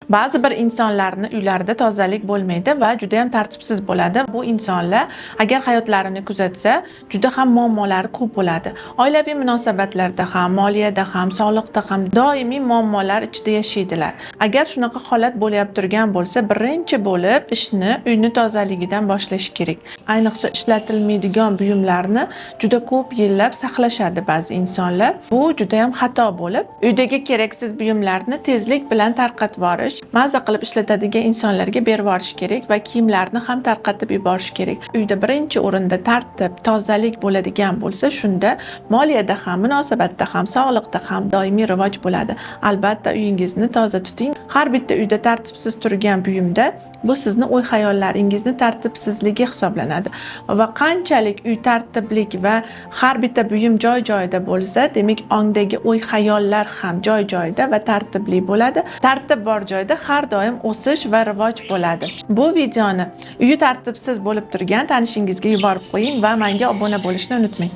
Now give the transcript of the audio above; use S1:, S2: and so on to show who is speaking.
S1: Ba'zi bir insonlarning uylarida tozalik bo'lmaydi va juda ham tartibsiz bo'ladi. Bu insonlar agar hayotlarini kuzatsa, juda ham muammolari ko'p bo'ladi. Oilaviy munosabatlarda ham, moliyada ham, sog'liqda ham doimiy muammolar ichida yashaydilar. Agar shunaqa holat bo'layotib turgan bo'lsa, birinchi bo'lib ishni uyni tozaligidan boshlash kerak. Ayniqsa ishlatilmaydigan buyumlarni juda ko'p yillab saqlashadi ba'zi insonlar. Bu juda ham xato bo'lib, uydagi keraksiz buyumlarni tezlik bilan tarqatib yuborish, maza qilib ishlatadigan insonlarga berib yuborish kerak va kiyimlarni ham tarqatib yuborish kerak. Uyda birinchi o'rinda tartib, tozalik bo'ladigan bo'lsa, shunda moliyada ham, munosabatda ham, sog'liqda ham doimiy rivoj bo'ladi. Albatta, uyingizni toza tuting. Har bitta uyda tartibsiz turgan buyumda bu sizni o'y-hayollaringizni tartibsizligi hisoblanadi. Va qanchalik uy tartiblik va har bitta buyum joy-joyida bo'lsa, demak ongdagi o'y-hayollar ham joy-joyida va tartibli bo'ladi. Tartib bor joyda har doim o'sish va rivoj bo'ladi. Bu videoni uyi tartibsiz bo'lib turgan tanishingizga yuborib qo'ying va menga obuna bo'lishni unutmang.